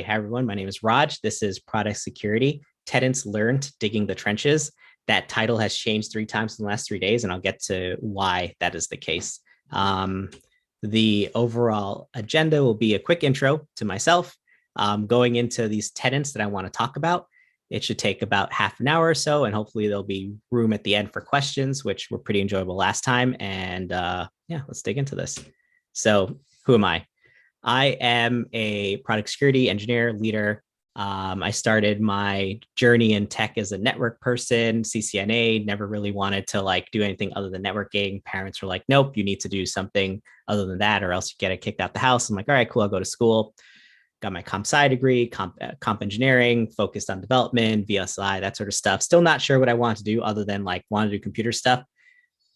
Hi, everyone. My name is Raj. This is Product Security. Tenants Learned Digging the Trenches. That title has changed 3 times in the last 3 days, and I'll get to why that is the case. The overall agenda will be a quick intro to myself, going into these tenants that I want to talk about. It should take about half an hour or so, and hopefully there'll be room at the end for questions, which were pretty enjoyable last time. And yeah, let's dig into this. So who am I? I am a product security engineer leader. I started my journey in tech as a network person, CCNA, never really wanted to do anything other than networking. Parents were like, nope, you need to do something other than that or else you get kicked out the house. I'm like, all right, cool. I'll go to school. Got my comp sci degree, comp engineering, focused on development, VSI, that sort of stuff. Still not sure what I want to do other than want to do computer stuff.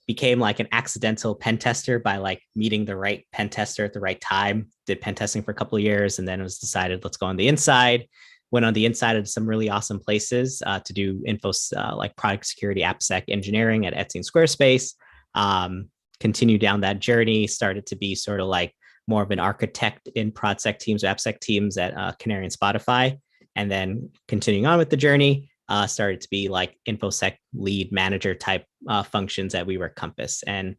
Became an accidental pen tester by meeting the right pen tester at the right time. Did pen testing for a couple of years, and then it was decided, let's go on the inside. Went on the inside of some really awesome places to do info product security, AppSec engineering at Etsy and Squarespace. Continue down that journey, started to be sort of more of an architect in ProdSec teams, AppSec teams at Canary and Spotify. And then continuing on with the journey, started to be InfoSec lead manager type functions at WeWork Compass. And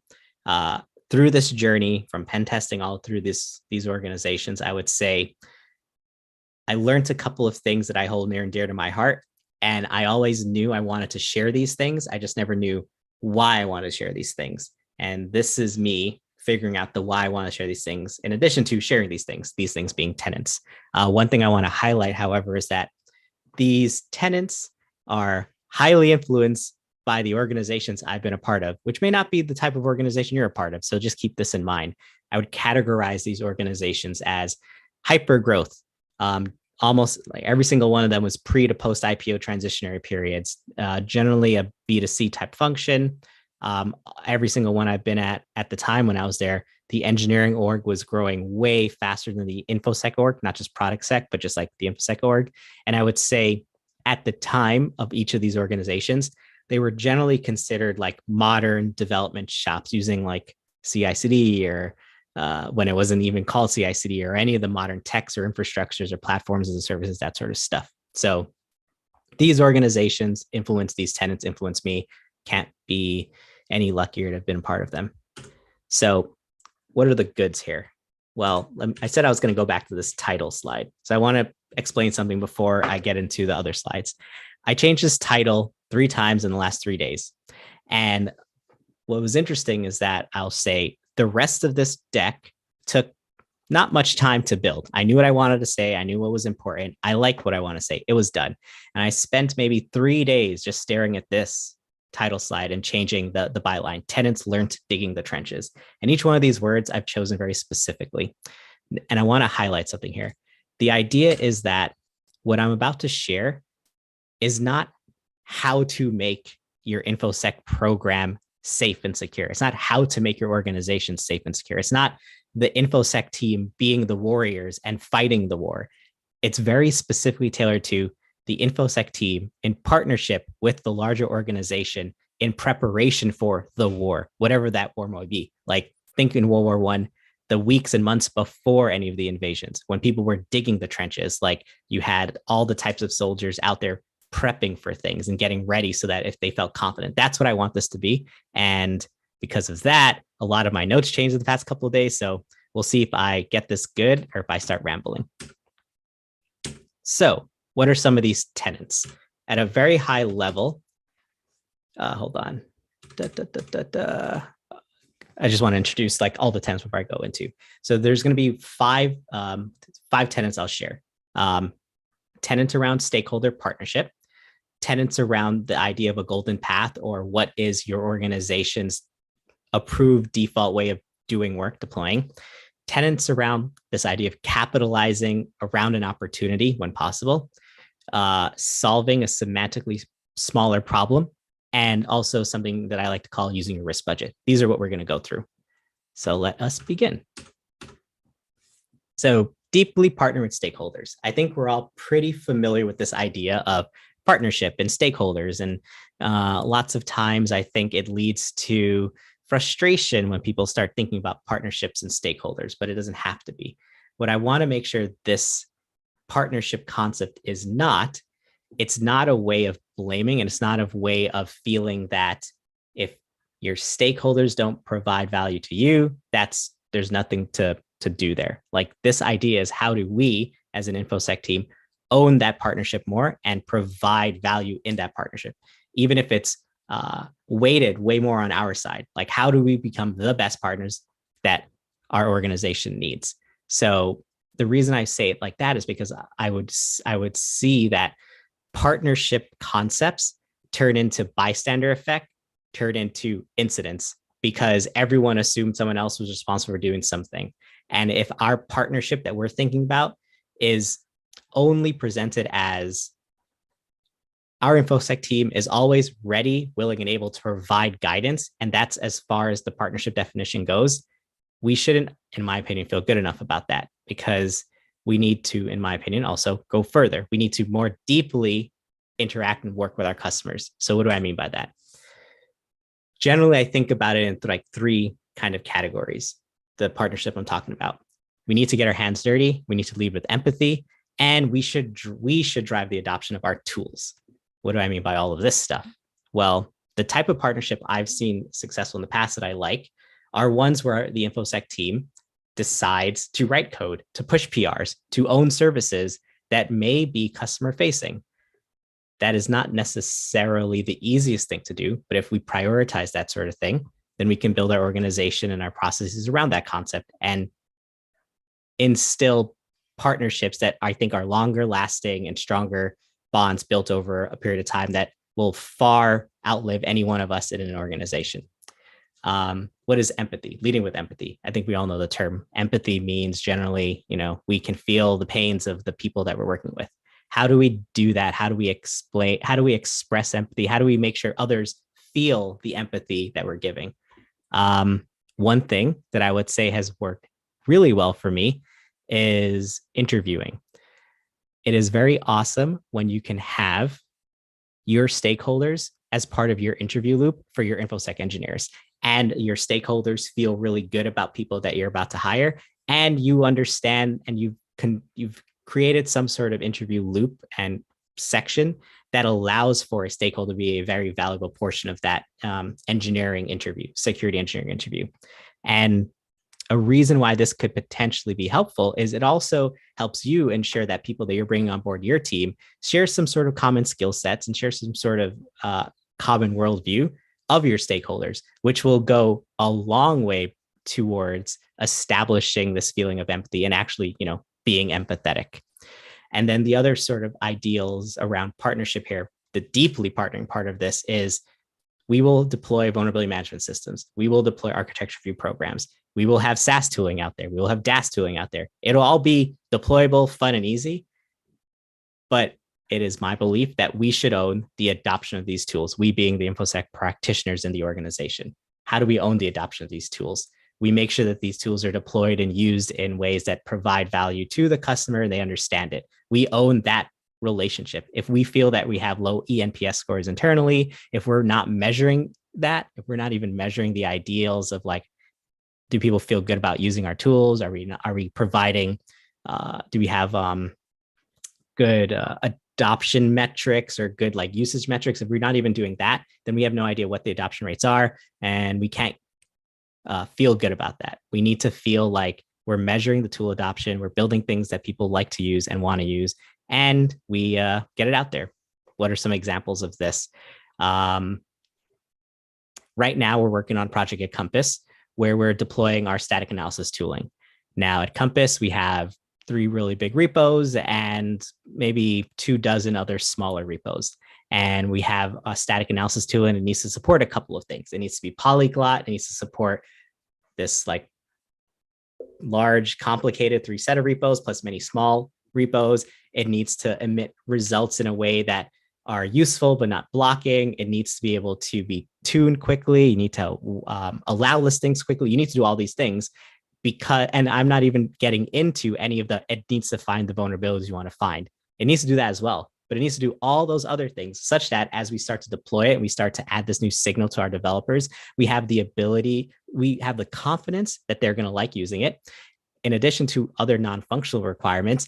through this journey from pen testing all through these organizations, I would say I learned a couple of things that I hold near and dear to my heart. And I always knew I wanted to share these things. I just never knew why I wanted to share these things. And this is me figuring out the why I want to share these things, in addition to sharing these things being tenants. One thing I want to highlight, however, is that these tenants are highly influenced by the organizations I've been a part of, which may not be the type of organization you're a part of. So just keep this in mind. I would categorize these organizations as hyper growth. Almost every single one of them was pre to post IPO transitionary periods, generally a B2C type function. Every single one I've been at the time when I was there, the engineering org was growing way faster than the InfoSec org, not just product sec, but just the InfoSec org. And I would say at the time of each of these organizations, they were generally considered modern development shops using CI/CD or when it wasn't even called CI/CD or any of the modern techs or infrastructures or platforms as a services, that sort of stuff. So these organizations influence these tenants, influence me. Can't be any luckier to have been part of them. So what are the goods here? Well, I said I was going to go back to this title slide. So I want to explain something before I get into the other slides. I changed this title 3 times in the last 3 days. And what was interesting is that I'll say the rest of this deck took not much time to build. I knew what I wanted to say. I knew what was important. I liked what I want to say. It was done. And I spent maybe 3 days just staring at this title slide and changing the byline. Tenants learned digging the trenches. And each one of these words I've chosen very specifically. And I want to highlight something here. The idea is that what I'm about to share is not how to make your InfoSec program safe and secure. It's not how to make your organization safe and secure. It's not the InfoSec team being the warriors and fighting the war. It's very specifically tailored to the InfoSec team in partnership with the larger organization in preparation for the war, whatever that war might be. Think in World War I, the weeks and months before any of the invasions, when people were digging the trenches, you had all the types of soldiers out there prepping for things and getting ready so that if they felt confident, that's what I want this to be. And because of that, a lot of my notes changed in the past couple of days. So we'll see if I get this good or if I start rambling. So what are some of these tenants at a very high level? Hold on. I just want to introduce all the tenants before I go into. So there's going to be five tenants I'll share. Tenants around stakeholder partnership, tenants around the idea of a golden path, or what is your organization's approved default way of doing work, deploying. Tenants around this idea of capitalizing around an opportunity when possible, solving a semantically smaller problem, and also something that I like to call using a risk budget. These are what we're going to go through. So let us begin. So deeply partner with stakeholders. I think we're all pretty familiar with this idea of partnership and stakeholders. And lots of times I think it leads to frustration when people start thinking about partnerships and stakeholders, but it doesn't have to be. What I want to make sure this partnership concept is not, it's not a way of blaming, and it's not a way of feeling that if your stakeholders don't provide value to you, there's nothing to do there. Like, this idea is, how do we as an infosec team own that partnership more and provide value in that partnership, even if it's weighted way more on our side? Like, how do we become the best partners that our organization needs? So the reason I say it like that is because I would see that partnership concepts turn into bystander effect, turn into incidents, because everyone assumed someone else was responsible for doing something. And if our partnership that we're thinking about is only presented as, our infosec team is always ready, willing, and able to provide guidance, and that's as far as the partnership definition goes, we shouldn't, in my opinion, feel good enough about that, because we need to, in my opinion, also go further. We need to more deeply interact and work with our customers. So what do I mean by that? Generally, I think about it in like three kind of categories, the partnership I'm talking about. We need to get our hands dirty. We need to lead with empathy, and we should drive the adoption of our tools. What do I mean by all of this stuff? Well, the type of partnership I've seen successful in the past that I like are ones where the infosec team decides to write code, to push PRs, to own services that may be customer facing. That is not necessarily the easiest thing to do, but if we prioritize that sort of thing, then we can build our organization and our processes around that concept and instill partnerships that I think are longer lasting and stronger bonds built over a period of time that will far outlive any one of us in an organization. What is empathy? Leading with empathy. I think we all know the term. Empathy means generally, we can feel the pains of the people that we're working with. How do we do that? How do we explain? How do we express empathy? How do we make sure others feel the empathy that we're giving? One thing that I would say has worked really well for me is interviewing. It is very awesome when you can have your stakeholders as part of your interview loop for your infosec engineers, and your stakeholders feel really good about people that you're about to hire, and you understand, and you've created some sort of interview loop and section that allows for a stakeholder to be a very valuable portion of that engineering interview, security engineering interview. And a reason why this could potentially be helpful is it also helps you ensure that people that you're bringing on board your team share some sort of common skill sets and share some sort of common worldview of your stakeholders, which will go a long way towards establishing this feeling of empathy and actually, being empathetic. And then the other sort of ideals around partnership here, the deeply partnering part of this is, we will deploy vulnerability management systems. We will deploy architecture review programs. We will have SaaS tooling out there. We will have DAS tooling out there. It'll all be deployable, fun, and easy. But it is my belief that we should own the adoption of these tools, we being the InfoSec practitioners in the organization. How do we own the adoption of these tools? We make sure that these tools are deployed and used in ways that provide value to the customer and they understand it. We own that relationship. If we feel that we have low eNPS scores internally, if we're not measuring that, if we're not even measuring the ideals of like, do people feel good about using our tools? Are we providing, do we have good adoption metrics or good like usage metrics? If we're not even doing that, then we have no idea what the adoption rates are, and we can't feel good about that. We need to feel like we're measuring the tool adoption, we're building things that people like to use and want to use, and we get it out there. What are some examples of this? Right now, we're working on Project at Compass, where we're deploying our static analysis tooling. Now at Compass, we have 3 really big repos and maybe 24 other smaller repos. And we have a static analysis tool, and it needs to support a couple of things. It needs to be polyglot. It needs to support this like large, complicated 3 set of repos plus many small repos. It needs to emit results in a way that are useful but not blocking. It needs to be able to be tuned quickly. You need to allow listings quickly. You need to do all these things because, and I'm not even getting into any of it needs to find the vulnerabilities you want to find. It needs to do that as well, but it needs to do all those other things such that as we start to deploy it and we start to add this new signal to our developers, we have the ability, we have the confidence that they're going to like using it. In addition to other non-functional requirements,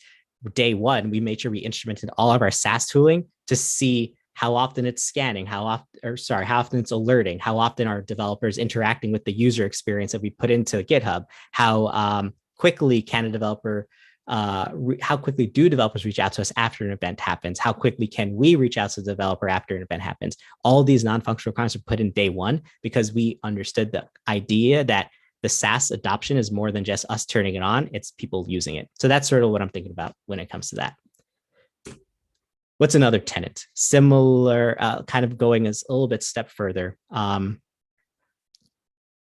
day one, we made sure we instrumented all of our SaaS tooling to see how often it's scanning, how often it's alerting, how often are developers interacting with the user experience that we put into GitHub, how quickly can a developer, how quickly do developers reach out to us after an event happens? How quickly can we reach out to the developer after an event happens? All these non-functional requirements are put in day one because we understood the idea that the SaaS adoption is more than just us turning it on, it's people using it. So that's sort of what I'm thinking about when it comes to that. What's another tenet? Similar, kind of going a little bit step further.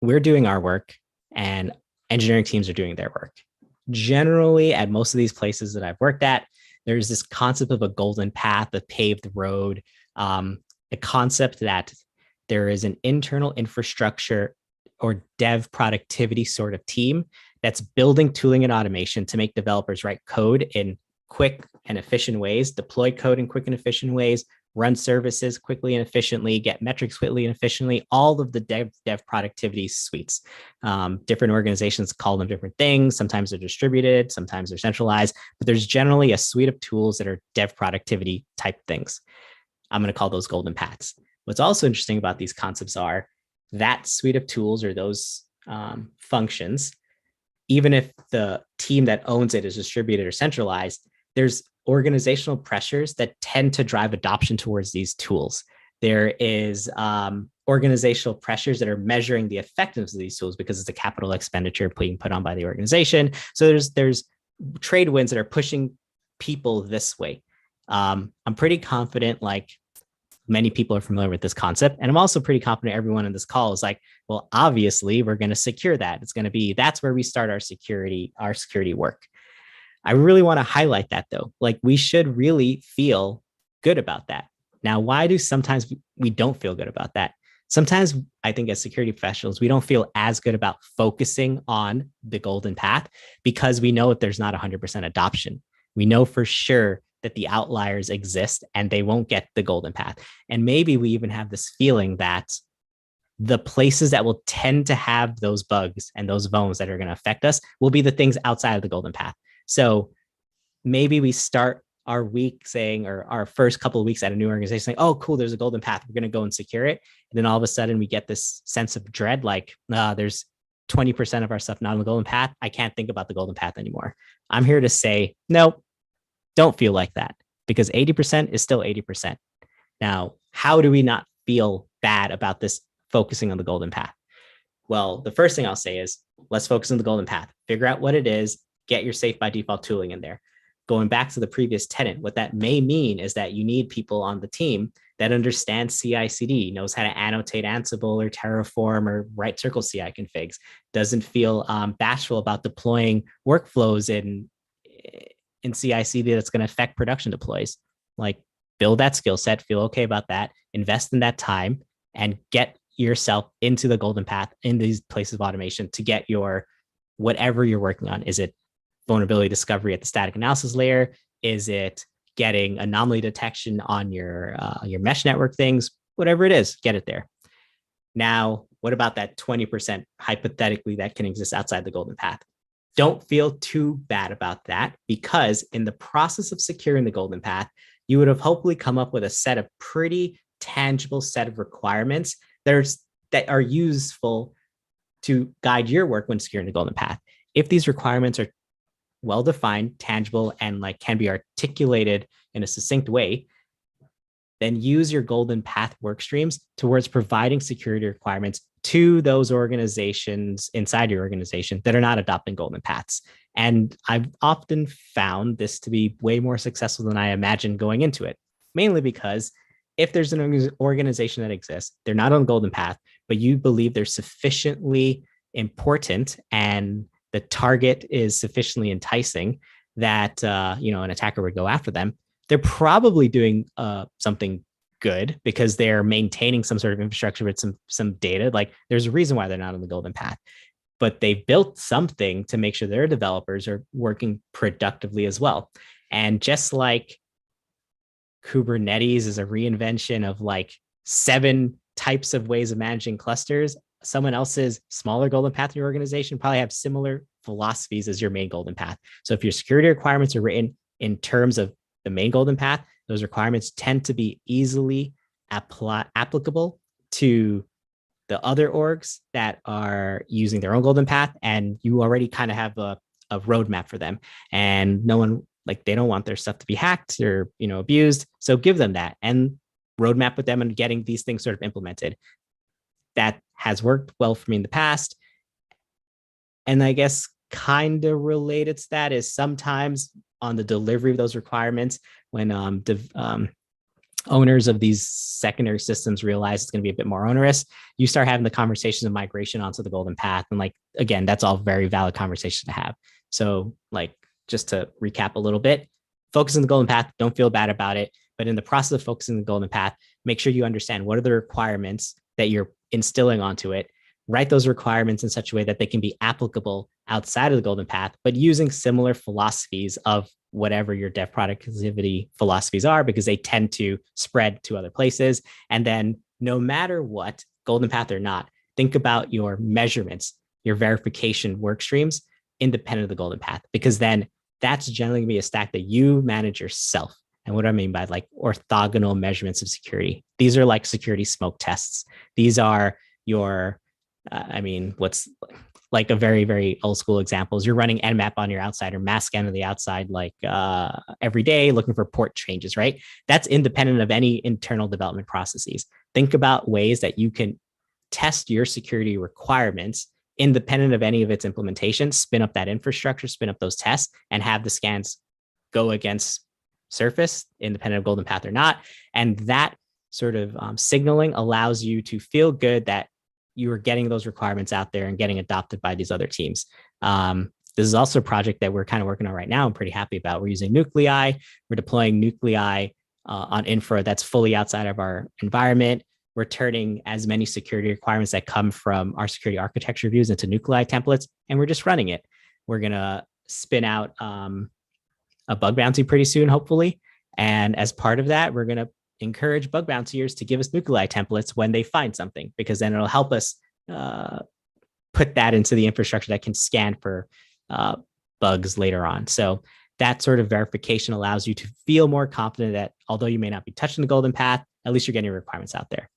We're doing our work and engineering teams are doing their work. Generally, at most of these places that I've worked at, there's this concept of a golden path, a paved road, a concept that there is an internal infrastructure or dev productivity sort of team that's building tooling and automation to make developers write code in quick and efficient ways, deploy code in quick and efficient ways, run services quickly and efficiently, get metrics quickly and efficiently, all of the dev productivity suites. Different organizations call them different things. Sometimes they're distributed, sometimes they're centralized, but there's generally a suite of tools that are dev productivity type things. I'm going to call those golden paths. What's also interesting about these concepts are that suite of tools or those functions, even if the team that owns it is distributed or centralized, there's organizational pressures that tend to drive adoption towards these tools. There is organizational pressures that are measuring the effectiveness of these tools because it's a capital expenditure being put on by the organization. So there's trade winds that are pushing people this way. I'm pretty confident, like many people are familiar with this concept. And I'm also pretty confident everyone in this call is like, well, obviously we're going to secure that. It's going to be, that's where we start our security work. I really want to highlight that though. Like we should really feel good about that. Now, why do sometimes we don't feel good about that? Sometimes I think as security professionals, we don't feel as good about focusing on the golden path because we know that there's not 100% adoption. We know for sure that the outliers exist and they won't get the golden path. And maybe we even have this feeling that the places that will tend to have those bugs and those bones that are going to affect us will be the things outside of the golden path. So maybe we start our week saying, or our first couple of weeks at a new organization saying, oh, cool, there's a golden path. We're going to go and secure it. And then all of a sudden we get this sense of dread, like there's 20% of our stuff not on the golden path. I can't think about the golden path anymore. I'm here to say, no, don't feel like that because 80% is still 80%. Now, how do we not feel bad about this focusing on the golden path? Well, the first thing I'll say is let's focus on the golden path, figure out what it is, get your safe by default tooling in there. Going back to the previous tenet, what that may mean is that you need people on the team that understand CI/CD, knows how to annotate Ansible or Terraform or write Circle CI configs, doesn't feel bashful about deploying workflows in CI/CD that's going to affect production deploys. Like build that skill set, feel okay about that, invest in that time, and get yourself into the golden path in these places of automation to get your whatever you're working on. Is it vulnerability discovery at the static analysis layer? Is it getting anomaly detection on your mesh network things? Whatever it is, get it there. Now, what about that 20% hypothetically that can exist outside the golden path? Don't feel too bad about that because in the process of securing the golden path, you would have hopefully come up with a set of pretty tangible set of requirements that are useful to guide your work when securing the golden path. If these requirements are well-defined, tangible, and like can be articulated in a succinct way, then use your golden path work streams towards providing security requirements to those organizations inside your organization that are not adopting golden paths. And I've often found this to be way more successful than I imagined going into it, mainly because if there's an organization that exists, they're not on the golden path, but you believe they're sufficiently important and the target is sufficiently enticing that an attacker would go after them, they're probably doing something good because they're maintaining some sort of infrastructure with some data. Like there's a reason why they're not on the golden path, but they built something to make sure their developers are working productively as well. And just like Kubernetes is a reinvention of like 7 types of ways of managing clusters, someone else's smaller golden path in your organization probably have similar philosophies as your main golden path. So if your security requirements are written in terms of the main golden path, those requirements tend to be easily applicable to the other orgs that are using their own golden path, and you already kind of have a roadmap for them, and no one, like, they don't want their stuff to be hacked or abused, so give them that and roadmap with them and getting these things sort of implemented. That has worked well for me in the past. And I guess kind of related to that is sometimes on the delivery of those requirements, when owners of these secondary systems realize it's going to be a bit more onerous, you start having the conversations of migration onto the golden path. And, like, again, that's all very valid conversation to have. So, like, just to recap a little bit, focus on the golden path, don't feel bad about it. But in the process of focusing on the golden path, make sure you understand what are the requirements that you're instilling onto it. Write those requirements in such a way that they can be applicable outside of the golden path, but using similar philosophies of whatever your dev productivity philosophies are, because they tend to spread to other places. And then no matter what, golden path or not, think about your measurements, your verification work streams independent of the golden path, because then that's generally going to be a stack that you manage yourself. And what I mean by, like, orthogonal measurements of security, these are like security smoke tests. These are your, what's like a very, very old school example is you're running Nmap on your outside or mass scan on the outside, like every day looking for port changes, right? That's independent of any internal development processes. Think about ways that you can test your security requirements independent of any of its implementation, spin up that infrastructure, spin up those tests, and have the scans go against surface, independent of golden path or not. And that sort of signaling allows you to feel good that you are getting those requirements out there and getting adopted by these other teams. This is also a project that we're kind of working on right now. I'm pretty happy about. We're using nuclei. We're deploying nuclei on infra that's fully outside of our environment. We're turning as many security requirements that come from our security architecture views into nuclei templates, and we're just running it. We're going to spin out a bug bounty pretty soon, hopefully. And as part of that, we're going to encourage bug bounciers to give us nuclei templates when they find something, because then it'll help us put that into the infrastructure that can scan for bugs later on. So that sort of verification allows you to feel more confident that although you may not be touching the golden path, at least you're getting your requirements out there.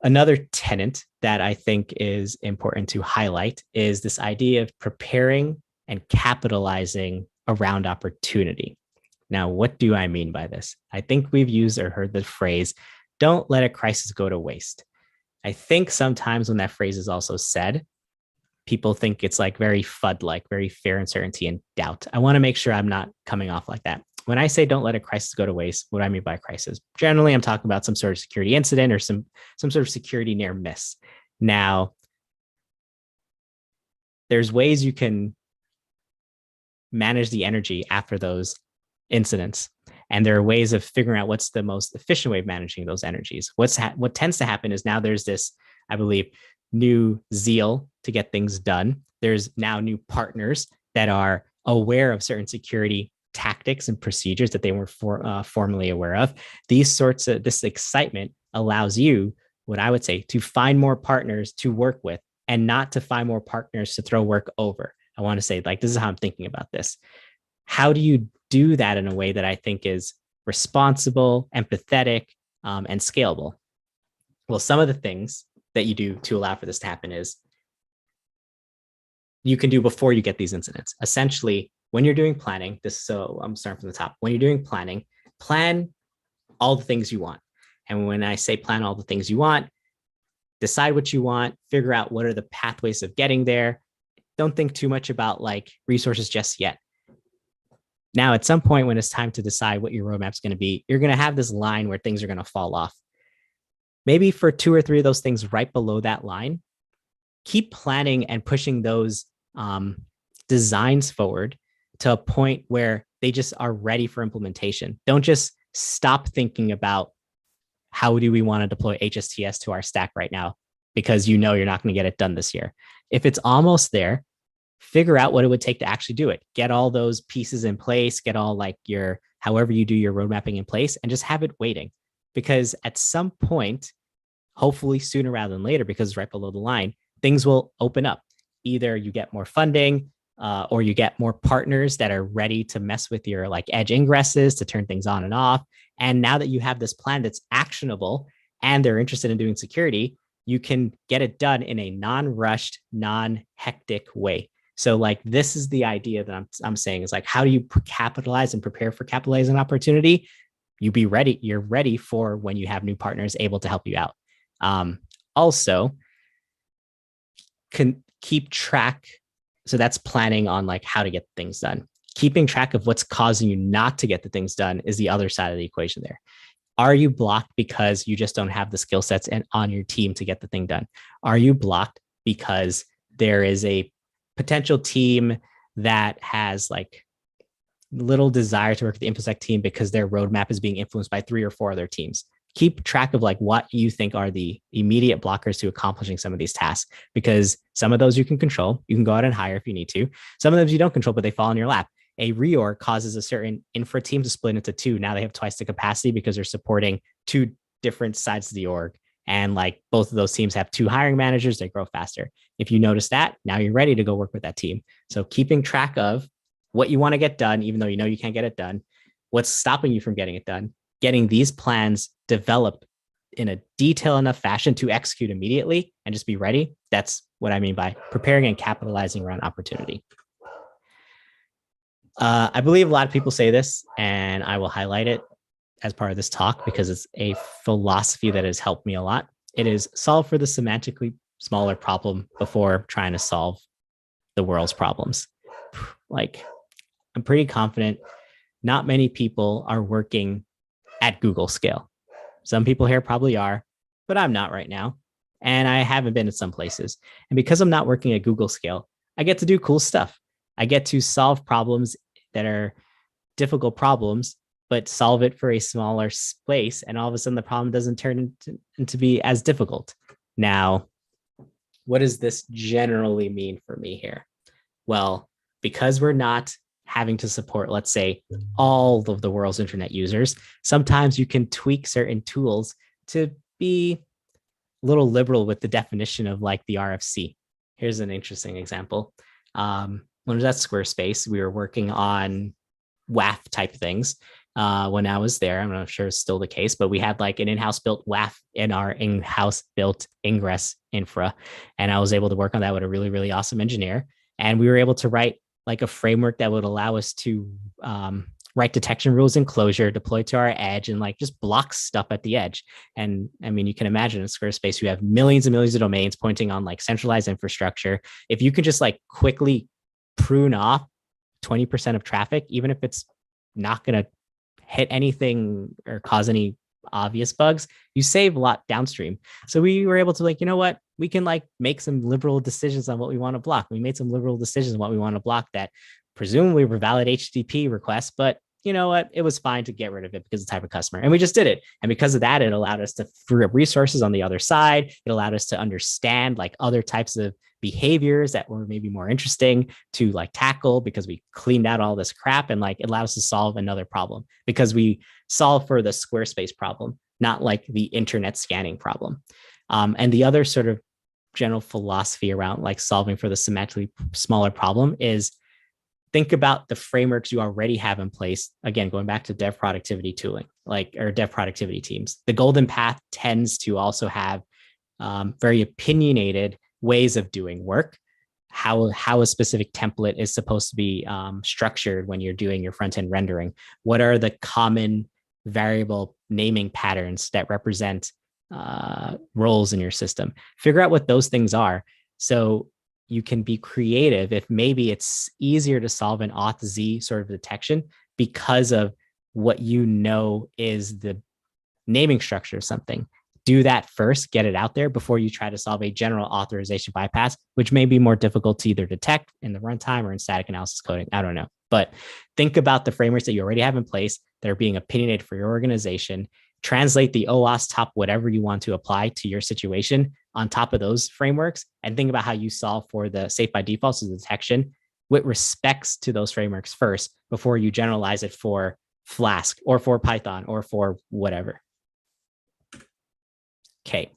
Another tenet that I think is important to highlight is this idea of preparing and capitalizing around opportunity. Now, what do I mean by this? I think we've used or heard the phrase, don't let a crisis go to waste. I think sometimes when that phrase is also said, people think it's like very FUD-like, very fear, uncertainty, and doubt. I want to make sure I'm not coming off like that. When I say don't let a crisis go to waste, what do I mean by crisis? Generally, I'm talking about some sort of security incident or some sort of security near miss. Now, there's ways you can manage the energy after those incidents. And there are ways of figuring out what's the most efficient way of managing those energies. What tends to happen is now there's this, I believe, new zeal to get things done. There's now new partners that are aware of certain security tactics and procedures that they weren't formerly aware of. This excitement allows you, what I would say, to find more partners to work with and not to find more partners to throw work over. I want to say, like, this is how I'm thinking about this. How do you do that in a way that I think is responsible, empathetic, and scalable? Well, some of the things that you do to allow for this to happen is you can do before you get these incidents. Essentially, when you're doing planning, so I'm starting from the top. When you're doing planning, plan all the things you want. And when I say plan all the things you want, decide what you want, figure out what are the pathways of getting there. Don't think too much about like resources just yet. Now, at some point when it's time to decide what your roadmap is going to be, you're going to have this line where things are going to fall off. Maybe for 2 or 3 of those things right below that line, keep planning and pushing those designs forward to a point where they just are ready for implementation. Don't just stop thinking about how do we want to deploy HSTS to our stack right now, because you know you're not going to get it done this year. If it's almost there, figure out what it would take to actually do it. Get all those pieces in place, get all like your, however you do your road mapping in place, and just have it waiting. Because at some point, hopefully sooner rather than later, because it's right below the line, things will open up. Either you get more funding, or you get more partners that are ready to mess with your like edge ingresses to turn things on and off. And now that you have this plan that's actionable and they're interested in doing security, you can get it done in a non-rushed, non-hectic way. So like this is the idea that I'm saying is like, how do you capitalize and prepare for capitalizing opportunity? You're ready for when you have new partners able to help you out. Also, can keep track. So that's planning on like how to get things done. Keeping track of what's causing you not to get the things done is the other side of the equation there. Are you blocked because you just don't have the skill sets and on your team to get the thing done? Are you blocked because there is a potential team that has like little desire to work with the InfoSec team because their roadmap is being influenced by 3 or 4 other teams? Keep track of like what you think are the immediate blockers to accomplishing some of these tasks, because some of those you can control. You can go out and hire if you need to. Some of those you don't control, but they fall in your lap. A reorg causes a certain infra team to split into 2. Now they have twice the capacity because they're supporting 2 different sides of the org. And like both of those teams have 2 hiring managers, they grow faster. If you notice that, now you're ready to go work with that team. So keeping track of what you want to get done, even though you know you can't get it done, what's stopping you from getting it done, getting these plans developed in a detailed enough fashion to execute immediately and just be ready. That's what I mean by preparing and capitalizing around opportunity. I believe a lot of people say this, and I will highlight it as part of this talk because it's a philosophy that has helped me a lot. It is solve for the semantically smaller problem before trying to solve the world's problems. Like, I'm pretty confident not many people are working at Google scale. Some people here probably are, but I'm not right now. And I haven't been in some places. And because I'm not working at Google scale, I get to do cool stuff. I get to solve problems that are difficult problems, but solve it for a smaller space. And all of a sudden the problem doesn't turn into be as difficult. Now, what does this generally mean for me here? Well, because we're not having to support, let's say, all of the world's internet users, sometimes you can tweak certain tools to be a little liberal with the definition of like the RFC. Here's an interesting example. When I was at Squarespace, we were working on WAF type things. When I was there, I'm not sure it's still the case, but we had like an in-house built WAF in our in-house built ingress infra. And I was able to work on that with a really, really awesome engineer. And we were able to write like a framework that would allow us to write detection rules in Clojure, deploy to our edge, and like just block stuff at the edge. And I mean, you can imagine in Squarespace, you have millions and millions of domains pointing on like centralized infrastructure. If you could just like quickly prune off 20% of traffic, even if it's not going to hit anything or cause any obvious bugs, you save a lot downstream. So we were able to like, you know what, we can like make some liberal decisions on what we want to block. We made some liberal decisions on what we want to block that presumably were valid HTTP requests, but you know what, it was fine to get rid of it because of the type of customer. And we just did it. And because of that, it allowed us to free up resources on the other side. It allowed us to understand like other types of behaviors that were maybe more interesting to like tackle because we cleaned out all this crap, and like it allowed us to solve another problem because we solved for the Squarespace problem, not like the internet scanning problem. And the other sort of general philosophy around like solving for the semantically smaller problem is think about the frameworks you already have in place. Again, going back to dev productivity tooling, like or dev productivity teams, the golden path tends to also have very opinionated ways of doing work, how a specific template is supposed to be structured when you're doing your front-end rendering. What are the common variable naming patterns that represent roles in your system? Figure out what those things are so you can be creative. If maybe it's easier to solve an auth Z sort of detection because of what you know is the naming structure of something. Do that first, get it out there before you try to solve a general authorization bypass, which may be more difficult to either detect in the runtime or in static analysis coding. I don't know. But think about the frameworks that you already have in place that are being opinionated for your organization. Translate the OWASP top, whatever you want to apply to your situation on top of those frameworks, and think about how you solve for the safe by default, so the detection with respects to those frameworks first before you generalize it for Flask or for Python or for whatever. Okay,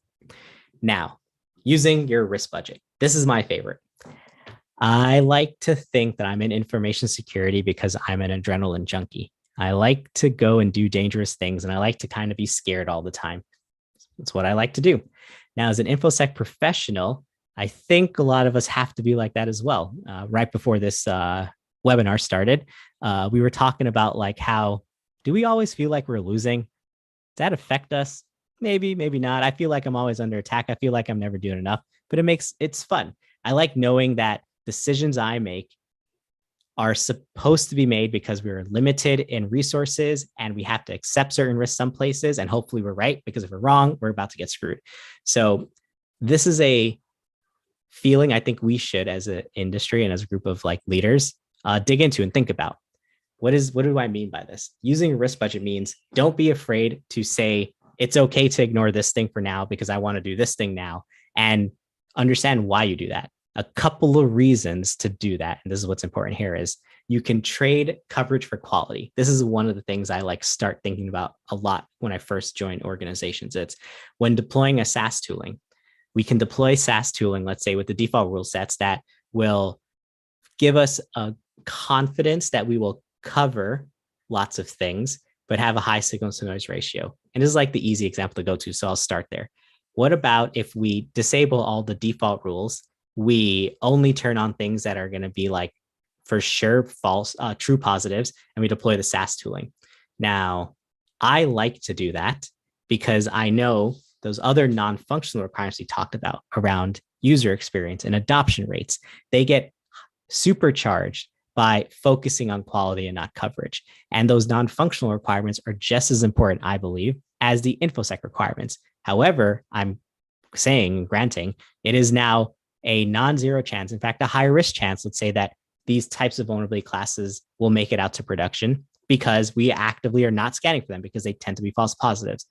now using your risk budget. This is my favorite. I like to think that I'm in information security because I'm an adrenaline junkie. I like to go and do dangerous things, and I like to kind of be scared all the time. That's what I like to do. Now, as an InfoSec professional, I think a lot of us have to be like that as well. Right before this webinar started, we were talking about like how do we always feel like we're losing? Does that affect us? Maybe, maybe not. I feel like I'm always under attack. I feel like I'm never doing enough, but it's fun. I like knowing that decisions I make are supposed to be made because we're limited in resources and we have to accept certain risks some places. And hopefully we're right, because if we're wrong, we're about to get screwed. So this is a feeling I think we should, as an industry and as a group of like leaders, dig into and think about. What do I mean by this? Using a risk budget means don't be afraid to say it's okay to ignore this thing for now because I want to do this thing now, and understand why you do that. A couple of reasons to do that, and this is what's important here, is you can trade coverage for quality. This is one of the things I like start thinking about a lot when I first join organizations. It's when deploying a SaaS tooling. We can deploy SaaS tooling, let's say with the default rule sets that will give us a confidence that we will cover lots of things, but have a high signal to noise ratio. And this is like the easy example to go to. So I'll start there. What about if we disable all the default rules? We only turn on things that are going to be like for sure false, true positives, and we deploy the SaaS tooling. Now, I like to do that because I know those other non-functional requirements we talked about around user experience and adoption rates, they get supercharged by focusing on quality and not coverage. And those non-functional requirements are just as important, I believe, as the InfoSec requirements. However, I'm saying, granting, it is now a non-zero chance, in fact, a high risk chance, let's say, that these types of vulnerability classes will make it out to production because we actively are not scanning for them because they tend to be false positives.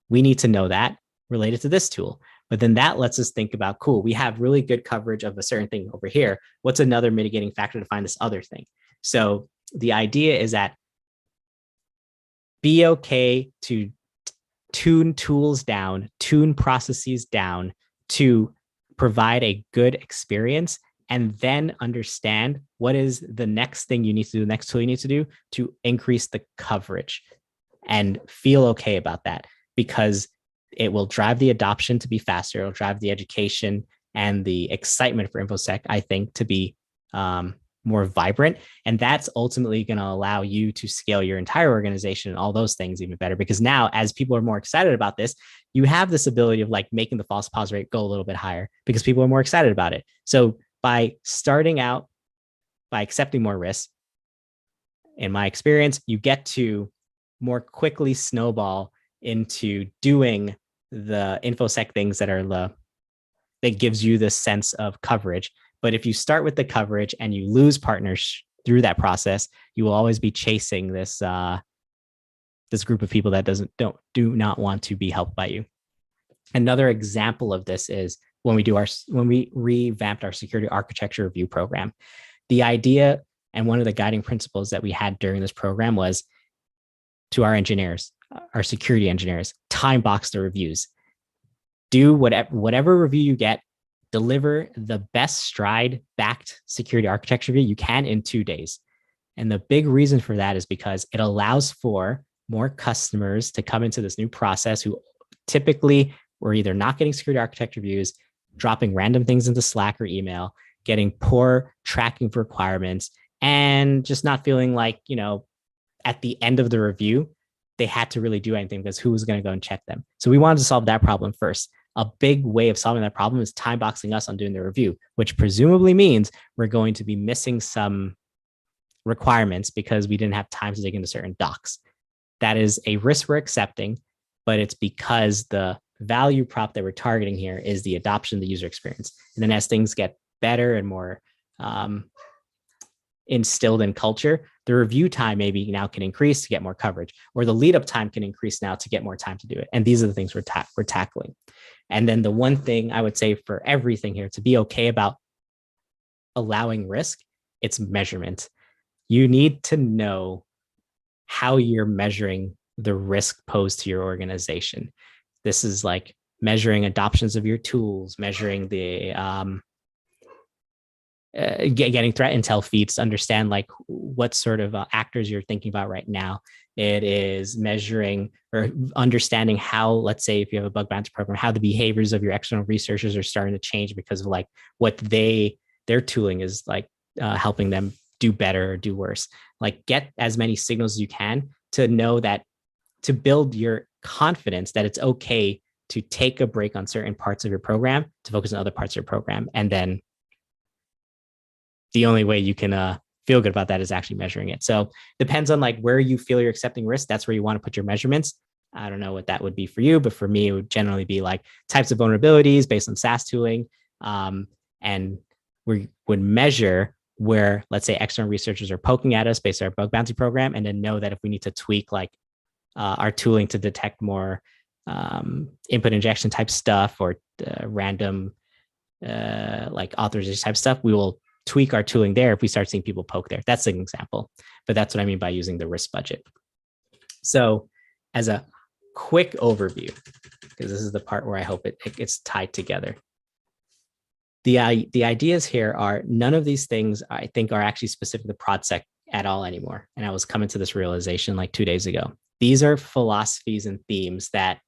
We need to know that related to this tool. But then that lets us think about, cool, we have really good coverage of a certain thing over here. What's another mitigating factor to find this other thing? So the idea is that be okay to tune tools down, tune processes down to provide a good experience, and then understand what is the next thing you need to do, the next tool you need to do to increase the coverage, and feel okay about that, because it will drive the adoption to be faster. It'll drive the education and the excitement for InfoSec, I think, to be more vibrant. And that's ultimately going to allow you to scale your entire organization and all those things even better. Because now, as people are more excited about this, you have this ability of like making the false positive rate go a little bit higher because people are more excited about it. So by starting out, by accepting more risks, in my experience, you get to more quickly snowball into doing the InfoSec things that are that gives you this sense of coverage. But if you start with the coverage and you lose partners through that process, you will always be chasing this this group of people that do not want to be helped by you. Another example of this is when we revamped our security architecture review program. The idea and one of the guiding principles that we had during this program was to our engineers, our security engineers, time box the reviews. Do whatever review you get, deliver the best stride backed security architecture review you can in 2 days. And the big reason for that is because it allows for more customers to come into this new process who typically were either not getting security architecture reviews, dropping random things into Slack or email, getting poor tracking of requirements, and just not feeling like, at the end of the review, they had to really do anything because who was going to go and check them? So we wanted to solve that problem first. A big way of solving that problem is time boxing us on doing the review, which presumably means we're going to be missing some requirements because we didn't have time to dig into certain docs. That is a risk we're accepting, but it's because the value prop that we're targeting here is the adoption of the user experience. And then as things get better and more instilled in culture, the review time maybe now can increase to get more coverage, or the lead up time can increase now to get more time to do it. And these are the things we're tackling. And then the one thing I would say for everything here to be okay about allowing risk, it's measurement. You need to know how you're measuring the risk posed to your organization. This is like measuring adoptions of your tools, measuring the getting threat intel feeds to understand like what sort of actors you're thinking about right now. It is measuring or understanding how, let's say, if you have a bug bounty program, how the behaviors of your external researchers are starting to change because of like what their tooling is like helping them do better or do worse. Like get as many signals as you can to know that, to build your confidence that it's okay to take a break on certain parts of your program to focus on other parts of your program. And then the only way you can feel good about that is actually measuring it. So depends on like where you feel you're accepting risk. That's where you want to put your measurements. I don't know what that would be for you, but for me, it would generally be like types of vulnerabilities based on SaaS tooling. And we would measure where, let's say, external researchers are poking at us based on our bug bounty program, and then know that if we need to tweak like our tooling to detect more input injection type stuff or random like authorization type stuff, we will tweak our tooling there if we start seeing people poke there. That's an example, but that's what I mean by using the risk budget. So as a quick overview, because this is the part where I hope it gets tied together. The ideas here are none of these things I think are actually specific to ProdSec at all anymore. And I was coming to this realization like 2 days ago. These are philosophies and themes that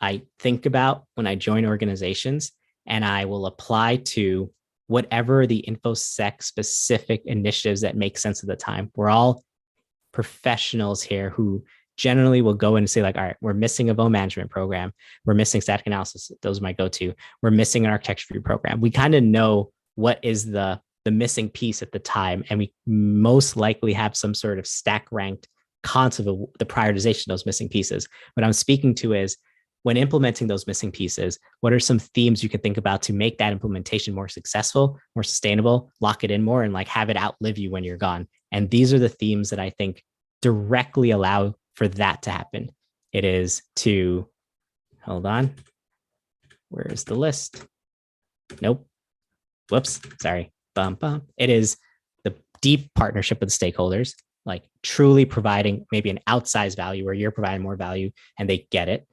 I think about when I join organizations, and I will apply to whatever the InfoSec specific initiatives that make sense at the time. We're all professionals here who generally will go in and say like, all right, we're missing a vuln management program. We're missing static analysis. Those might go to, we're missing an architecture review program. We kind of know what is the missing piece at the time. And we most likely have some sort of stack ranked concept of the prioritization of those missing pieces. What I'm speaking to is, when implementing those missing pieces, what are some themes you can think about to make that implementation more successful, more sustainable, lock it in more, and like have it outlive you when you're gone? And these are the themes that I think directly allow for that to happen. It is to, hold on, where's the list? Nope. Whoops, sorry. Bum, bum. It is the deep partnership with the stakeholders, like truly providing maybe an outsized value where you're providing more value and they get it.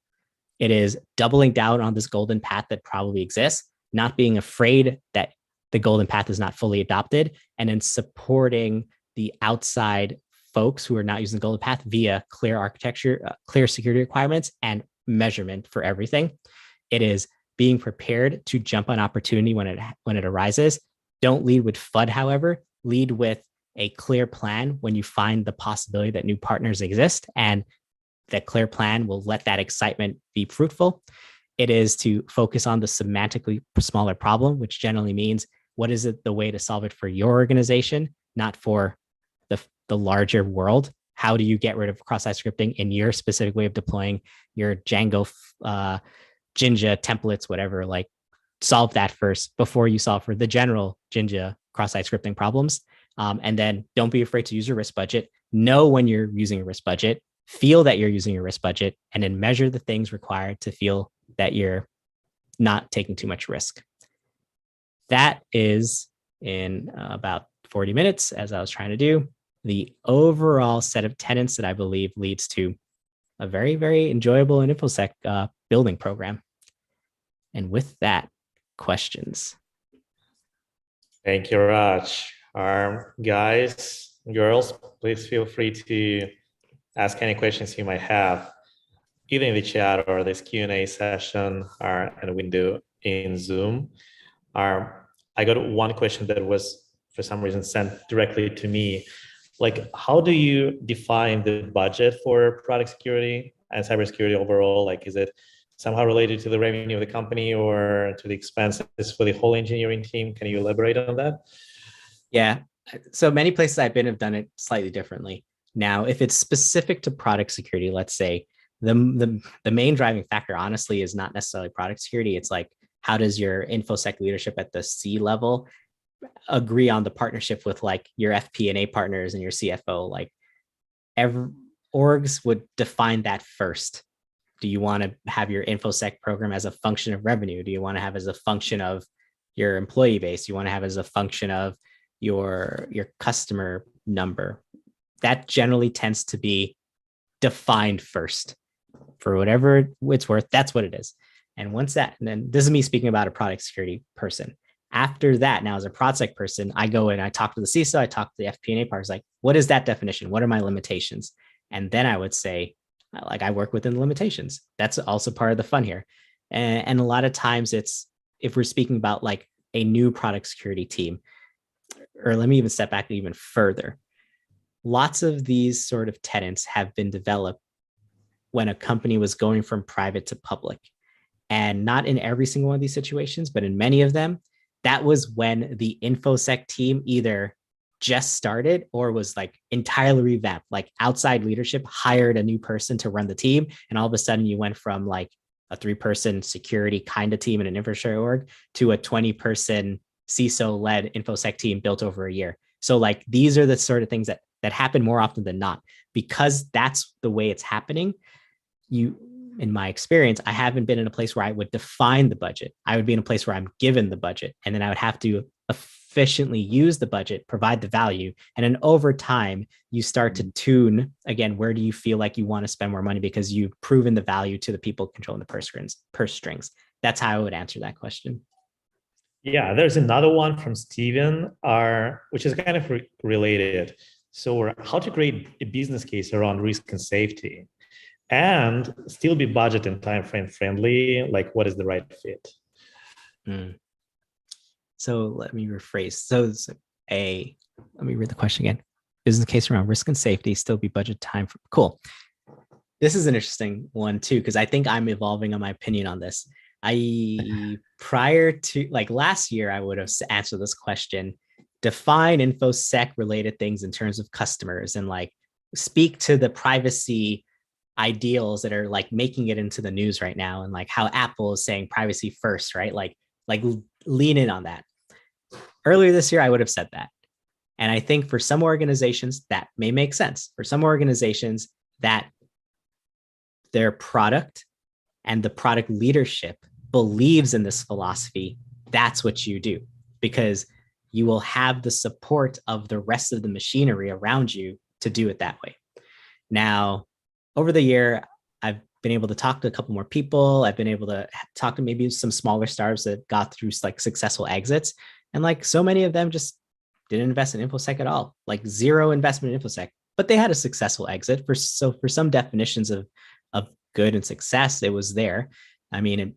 It is doubling down on this golden path that probably exists, not being afraid that the golden path is not fully adopted, and then supporting the outside folks who are not using the golden path via clear architecture, clear security requirements, and measurement for everything. It is being prepared to jump on opportunity when it arises. Don't lead with FUD, however. Lead with a clear plan when you find the possibility that new partners exist, and that clear plan will let that excitement be fruitful. It is to focus on the semantically smaller problem, which generally means what is it the way to solve it for your organization, not for the larger world. How do you get rid of cross-site scripting in your specific way of deploying your Django, Jinja templates, whatever? Like solve that first before you solve for the general Jinja cross-site scripting problems. And then don't be afraid to use your risk budget. Know when you're using a risk budget. Feel that you're using your risk budget, and then measure the things required to feel that you're not taking too much risk. That is, in about 40 minutes, as I was trying to do, the overall set of tenets that I believe leads to a very, very enjoyable and InfoSec building program. And with that, questions. Thank you, Raj. Guys, girls, please feel free to ask any questions you might have, either in the chat or this Q&A session and a window in Zoom. I got one question that was, for some reason, sent directly to me. Like, how do you define the budget for product security and cybersecurity overall? Like, is it somehow related to the revenue of the company or to the expenses for the whole engineering team? Can you elaborate on that? Yeah. So many places I've been have done it slightly differently. Now, if it's specific to product security, let's say the main driving factor, honestly, is not necessarily product security. It's like, how does your InfoSec leadership at the C level agree on the partnership with like your FP&A partners and your CFO? Like, every orgs would define that first. Do you want to have your InfoSec program as a function of revenue? Do you want to have as a function of your employee base? Do you want to have as a function of your customer number? That generally tends to be defined first. For whatever it's worth, that's what it is. And once that, and then this is me speaking about a product security person. After that, now as a project person, I go and I talk to the CISO, I talk to the FP&A partners, like, what is that definition? What are my limitations? And then I would say, like, I work within the limitations. That's also part of the fun here. And a lot of times it's, if we're speaking about like a new product security team, or let me even step back even further. Lots of these sort of tenets have been developed when a company was going from private to public. And not in every single one of these situations, but in many of them, that was when the InfoSec team either just started or was like entirely revamped, like outside leadership hired a new person to run the team. And all of a sudden you went from like a 3-person security kind of team in an infrastructure org to a 20-person CISO led InfoSec team built over a year. So like these are the sort of things that happen more often than not, because that's the way it's happening. You, in my experience, I haven't been in a place where I would define the budget. I would be in a place where I'm given the budget, and then I would have to efficiently use the budget, provide the value. And then over time, you start to tune again, where do you feel like you want to spend more money because you've proven the value to the people controlling the purse strings. That's how I would answer that question. Yeah, there's another one from Steven, which is kind of related. So how to create a business case around risk and safety and still be budget and time frame friendly? Like, what is the right fit? So let me rephrase. So let me read the question again. Business case around risk and safety, still be budget time for, cool. This is an interesting one too, because I think I'm evolving on my opinion on this. Prior to like last year, I would have answered this question, define InfoSec related things in terms of customers and like speak to the privacy ideals that are like making it into the news right now. And like how Apple is saying privacy first, right? Like lean in on that. Earlier this year, I would have said that. And I think for some organizations that may make sense. For some organizations that their product and the product leadership believes in this philosophy, that's what you do, because you will have the support of the rest of the machinery around you to do it that way. Now, over the year, I've been able to talk to a couple more people. I've been able to talk to maybe some smaller startups that got through like successful exits. And like so many of them just didn't invest in InfoSec at all, like zero investment in InfoSec, but they had a successful exit. So for some definitions of good and success, it was there. I mean,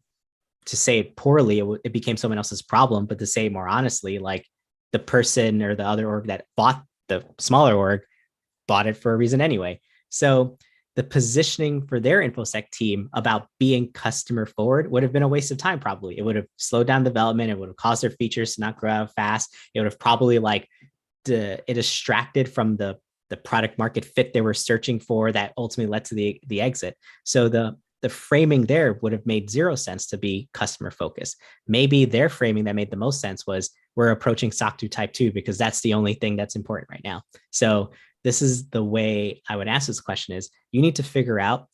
to say it poorly, it became someone else's problem, but to say more honestly, like the person or the other org that bought the smaller org bought it for a reason anyway. So the positioning for their InfoSec team about being customer forward would have been a waste of time. Probably it would have slowed down development. It would have caused their features to not grow out fast. It would have probably like it distracted from the product market fit they were searching for that ultimately led to the exit. So the framing there would have made zero sense to be customer focused. Maybe their framing that made the most sense was we're approaching SOC 2 Type 2 because that's the only thing that's important right now. So this is the way I would ask this question is you need to figure out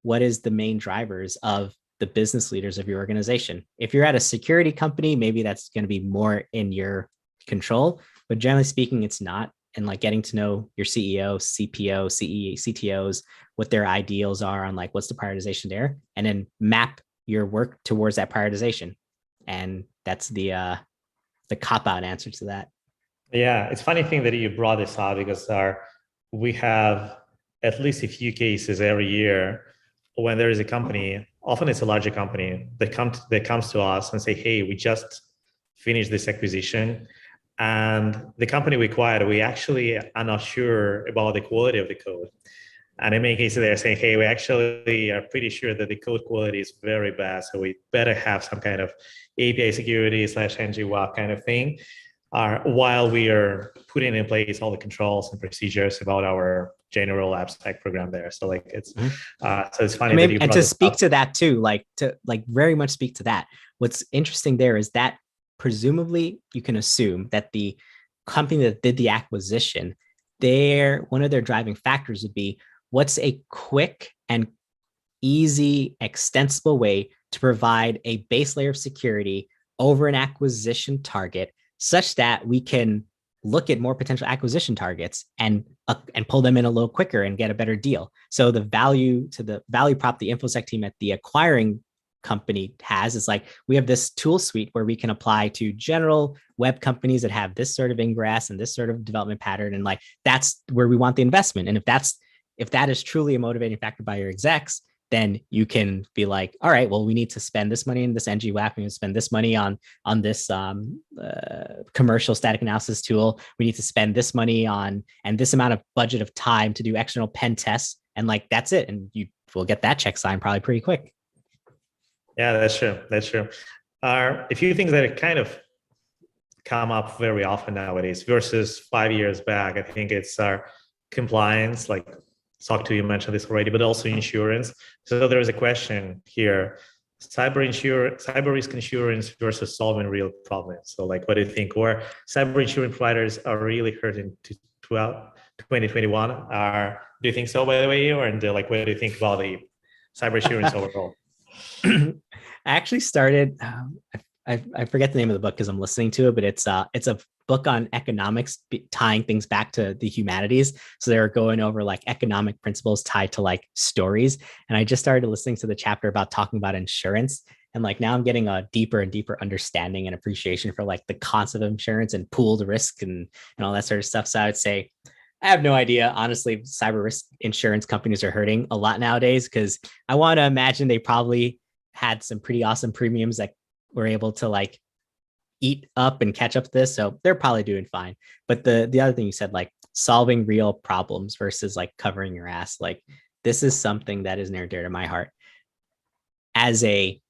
what is the main drivers of the business leaders of your organization. If you're at a security company, maybe that's going to be more in your control, but generally speaking, it's not. And like getting to know your CEO, CPO, CTOs, what their ideals are on like what's the prioritization there, and then map your work towards that prioritization. And that's the cop-out answer to that. Yeah, it's funny thing that you brought this up because we have at least a few cases every year when there is a company, often it's a larger company, that comes to us and say, hey, we just finished this acquisition. And the company we acquired, we actually are not sure about the quality of the code. And in many cases, they're saying, hey, we actually are pretty sure that the code quality is very bad. So we better have some kind of API security / NG-WAP kind of thing, while we are putting in place all the controls and procedures about our general AppSec program there. So like it's, so it's funny that you and to speak to that too, like to like very much speak to that. What's interesting there is that presumably you can assume that the company that did the acquisition, one of their driving factors would be what's a quick and easy, extensible way to provide a base layer of security over an acquisition target such that we can look at more potential acquisition targets and pull them in a little quicker and get a better deal. So the value prop the InfoSec team at the acquiring company has. It's like we have this tool suite where we can apply to general web companies that have this sort of ingress and this sort of development pattern, and like that's where we want the investment. And if that is truly a motivating factor by your execs, then you can be like, all right, well, we need to spend this money in this NG WAP. We need to spend this money on this commercial static analysis tool. We need to spend this money on and this amount of budget of time to do external pen tests. And like, that's it. And you will get that check signed probably pretty quick. Yeah, that's true. That's true. A few things that kind of come up very often nowadays versus 5 years back. I think it's our compliance, like SOC 2, you mentioned this already, but also insurance. So there is a question here: cyber risk insurance versus solving real problems. So like, what do you think? Or cyber insurance providers are really hurting to 2021? Do you think so, by the way? Or and like, what do you think about the cyber insurance overall? I actually started. I forget the name of the book because I'm listening to it, but it's a book on economics tying things back to the humanities. So they were going over like economic principles tied to like stories. And I just started listening to the chapter about talking about insurance. And like now I'm getting a deeper and deeper understanding and appreciation for like the concept of insurance and pooled risk and all that sort of stuff. So I would say I have no idea. Honestly, cyber risk insurance companies are hurting a lot nowadays because I want to imagine they probably had some pretty awesome premiums that were able to like eat up and catch up to this. So they're probably doing fine. But the other thing you said, like solving real problems versus like covering your ass, like this is something that is near and dear to my heart. As a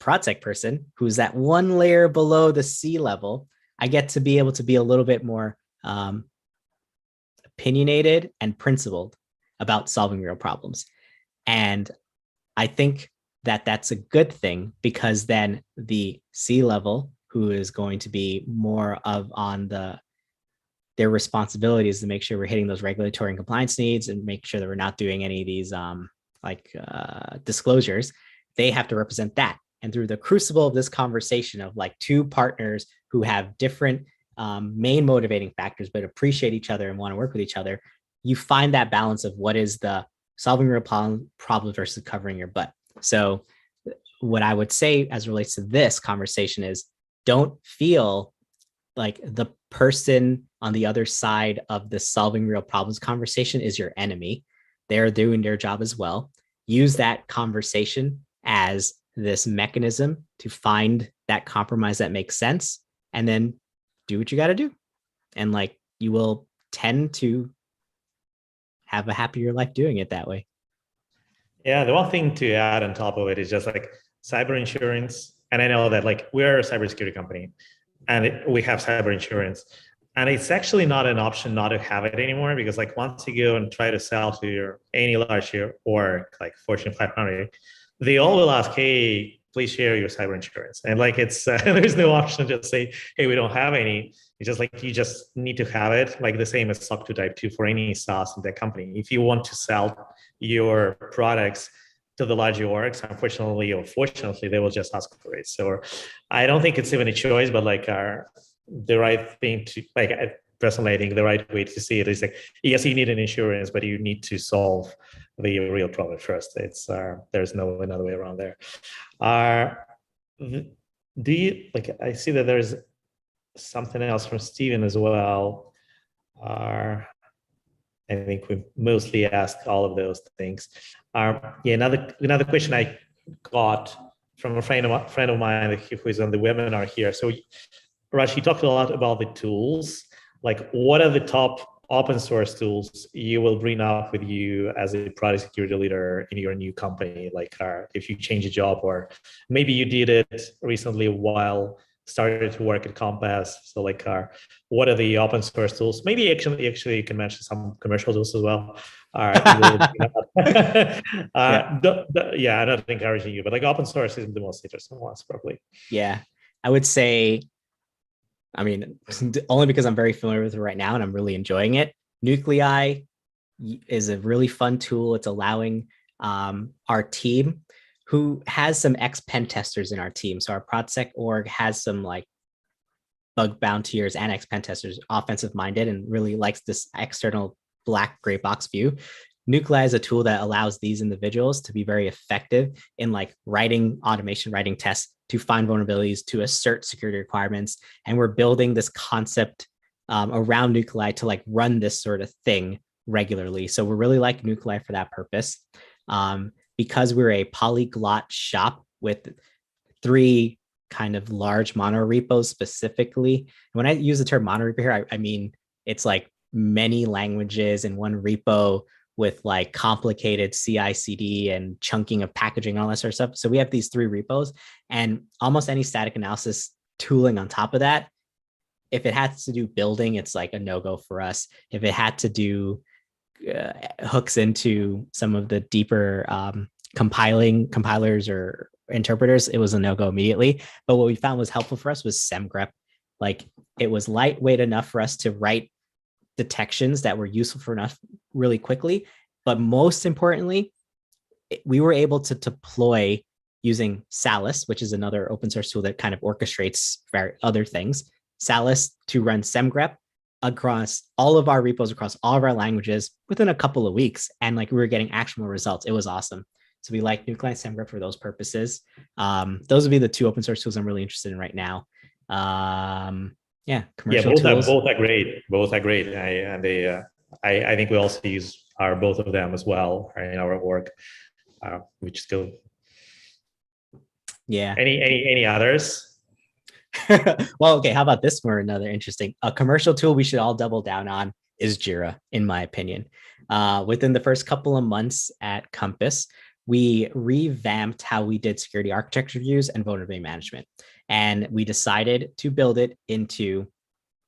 ProdSec person who's that one layer below the C level, I get to be able to be a little bit more opinionated and principled about solving real problems. And I think that that's a good thing because then the C level, who is going to be more of on their responsibilities to make sure we're hitting those regulatory and compliance needs and make sure that we're not doing any of these disclosures, they have to represent that. And through the crucible of this conversation of like two partners who have different main motivating factors, but appreciate each other and want to work with each other, you find that balance of what is the solving real problem versus covering your butt. So what I would say as relates to this conversation is don't feel like the person on the other side of the solving real problems conversation is your enemy. They're doing their job as well. Use that conversation as this mechanism to find that compromise that makes sense, and then do what you got to do. And like, you will tend to have a happier life doing it that way. Yeah, the one thing to add on top of it is just like cyber insurance. And I know that like we're a cybersecurity company and we have cyber insurance. And it's actually not an option not to have it anymore, because like once you go and try to sell to any large org like Fortune 500, they all will ask, hey, please share your cyber insurance. And like it's there's no option to just say, hey, we don't have any. It's just like you just need to have it, like the same as SOC 2 Type 2 for any SaaS in that company. If you want to sell your products to the larger orgs, unfortunately or fortunately, they will just ask for it. So I don't think it's even a choice, but like the right thing to, like, personally, I think the right way to see it is like, yes, you need an insurance, but you need to solve the real problem first. It's there's no another way around there. Do you, like, I see that there's something else from Steven as well. I think we mostly asked all of those things. Yeah, another question I got from a friend of mine who is on the webinar here. So, Raj, you talked a lot about the tools. Like, what are the top open source tools you will bring up with you as a product security leader in your new company? Like, if you change a job, or maybe you did it recently while started to work at Compass. So like, what are the open source tools? Maybe actually you can mention some commercial tools as well. Yeah, I'm not encouraging you, but like open source is the most interesting ones probably. Yeah, I would say, I mean, only because I'm very familiar with it right now and I'm really enjoying it. Nuclei is a really fun tool. It's allowing our team, who has some ex-pen testers in our team. So our ProdSec org has some like bug bountiers and ex-pen testers, offensive minded, and really likes this external black gray box view. Nuclei is a tool that allows these individuals to be very effective in like writing automation, writing tests to find vulnerabilities, to assert security requirements. And we're building this concept around Nuclei to like run this sort of thing regularly. So we're really like Nuclei for that purpose. Because we're a polyglot shop with 3 kind of large mono repos specifically. When I use the term mono repo here, I mean, it's like many languages in one repo with like complicated CI CD and chunking of packaging, all that sort of stuff. So we have these 3 repos, and almost any static analysis tooling on top of that, if it has to do building, it's like a no-go for us. If it had to do hooks into some of the deeper compilers or interpreters, it was a no-go immediately. But what we found was helpful for us was semgrep. Like it was lightweight enough for us to write detections that were useful for enough really quickly. But most importantly, we were able to deploy using Salus, which is another open source tool that kind of orchestrates other things, Salus to run semgrep across all of our repos, across all of our languages within a couple of weeks. And like we were getting actionable results. It was awesome. So we like Nuclei semgrep for those purposes. Those would be the 2 open source tools I'm really interested in right now. Commercial tools. Both are great. Both are great. I think we also use both of them as well in our work, which still. Yeah. Any others? Well, okay. How about this for another interesting? A commercial tool we should all double down on is Jira, in my opinion. Within the first couple of months at Compass, we revamped how we did security architecture reviews and vulnerability management. And we decided to build it into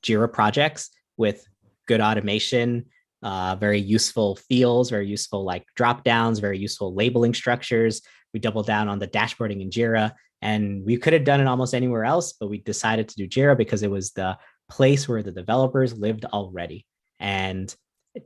Jira projects with good automation, very useful fields, very useful like drop downs, very useful labeling structures. We doubled down on the dashboarding in Jira, and we could have done it almost anywhere else, but we decided to do Jira because it was the place where the developers lived already. And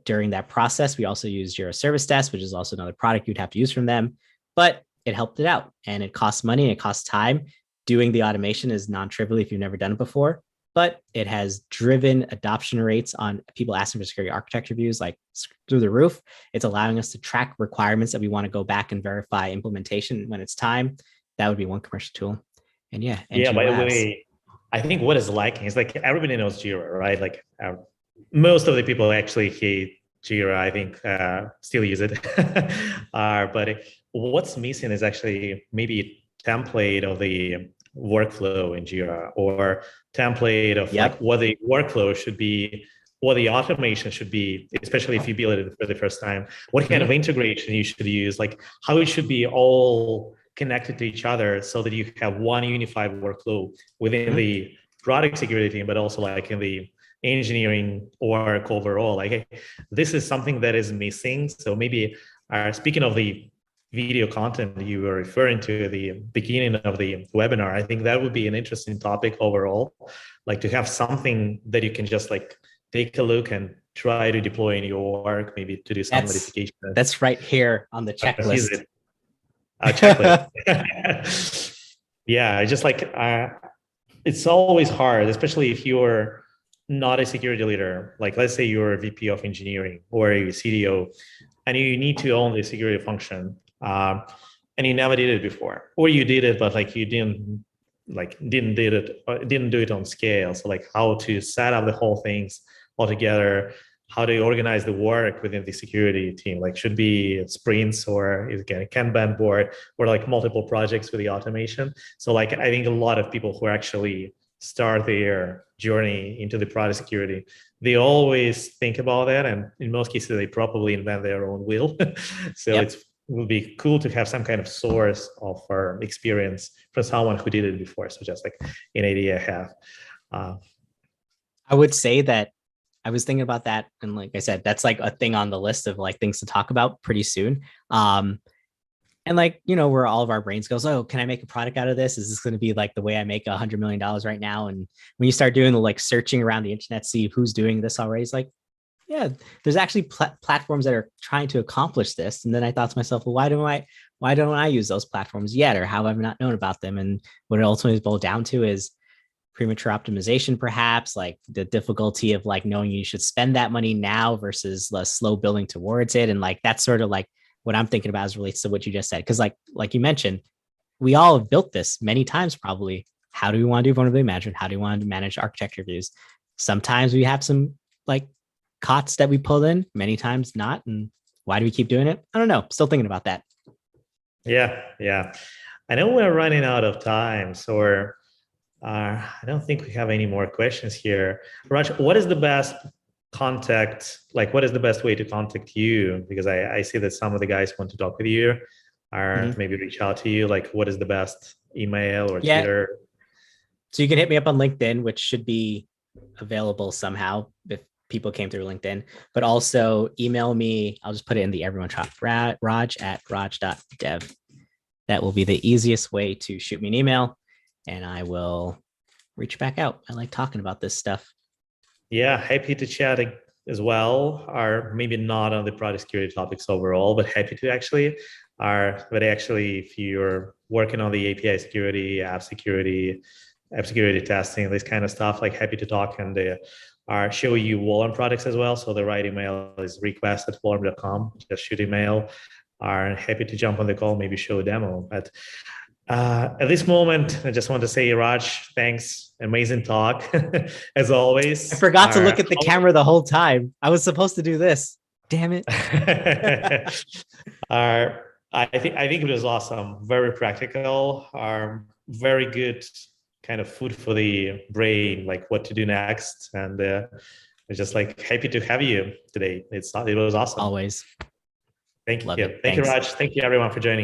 during that process, we also used Jira Service Desk, which is also another product you'd have to use from them, but it helped it out, and it costs money, it costs time. Doing the automation is non-trivial if you've never done it before, but it has driven adoption rates on people asking for security architecture reviews like through the roof. It's allowing us to track requirements that we want to go back and verify implementation when it's time. That would be one commercial tool. And by the way, I think what is lacking is like everybody knows Jira, right? Like most of the people actually hate Jira, I think, still use it. But what's missing is actually maybe template of the workflow in Jira, or template of like what the workflow should be, what the automation should be, especially if you build it for the first time, what kind of integration you should use, like how it should be all connected to each other so that you have one unified workflow within the product security team, but also like in the engineering work overall. Like this is something that is missing. So maybe speaking of the video content you were referring to at the beginning of the webinar, I think that would be an interesting topic overall, like to have something that you can just like take a look and try to deploy in your work, maybe to do some modification. That's right here on the checklist. Checklist. Yeah, just like it's always hard, especially if you're not a security leader. Like let's say you're a VP of engineering or a CDO, and you need to own the security function, and you never did it before, or you did it but like you didn't do it on scale. So like how to set up the whole things all together, how to organize the work within the security team, like should be sprints, or is it a Kanban board, or like multiple projects with the automation. So like I think a lot of people who actually start their journey into the product security, they always think about that, and in most cases they probably invent their own wheel. So it would be cool to have some kind of source of experience from someone who did it before. So just like an idea I have. I would say that I was thinking about that, and like I said, that's like a thing on the list of like things to talk about pretty soon. And like, where all of our brains goes, oh, can I make a product out of this? Is this going to be like the way I make $100 million right now? And when you start doing the like searching around the internet, see who's doing this already, it's like, yeah, there's actually platforms that are trying to accomplish this. And then I thought to myself, well, why don't I use those platforms yet? Or how have I not known about them? And what it ultimately boiled down to is premature optimization, perhaps like the difficulty of like knowing you should spend that money now versus the slow building towards it. And like that's sort of like what I'm thinking about as relates to what you just said. Cause like you mentioned, we all have built this many times probably. How do we want to do vulnerability management? How do we want to manage architecture views? Sometimes we have some like cots that we pull in, many times not. And why do we keep doing it? I don't know. Still thinking about that. Yeah. I know we're running out of time, so I don't think we have any more questions here. Raj, what is the best contact? Like, what is the best way to contact you? Because I see that some of the guys want to talk with you, or maybe reach out to you. Like, what is the best email or Twitter? So you can hit me up on LinkedIn, which should be available somehow if people came through LinkedIn, but also email me. I'll just put it in the everyone chat, raj@raj.dev. That will be the easiest way to shoot me an email and I will reach back out. I like talking about this stuff. Yeah, happy to chat as well, or maybe not on the product security topics overall, but happy to actually. If you're working on the API security, app security testing, this kind of stuff, like happy to talk and show you Wallarm products as well. So the right email is request@wallarm.com. Just shoot email. Are happy to jump on the call, maybe show a demo. But at this moment, I just want to say, Raj, thanks. Amazing talk, as always. I forgot to look at the camera the whole time. I was supposed to do this. Damn it. I think it was awesome. Very practical. Very good kind of food for the brain, like what to do next. And it's just like happy to have you today. It was awesome. Always. Thank you. Thank you, Raj. Thank you, everyone, for joining.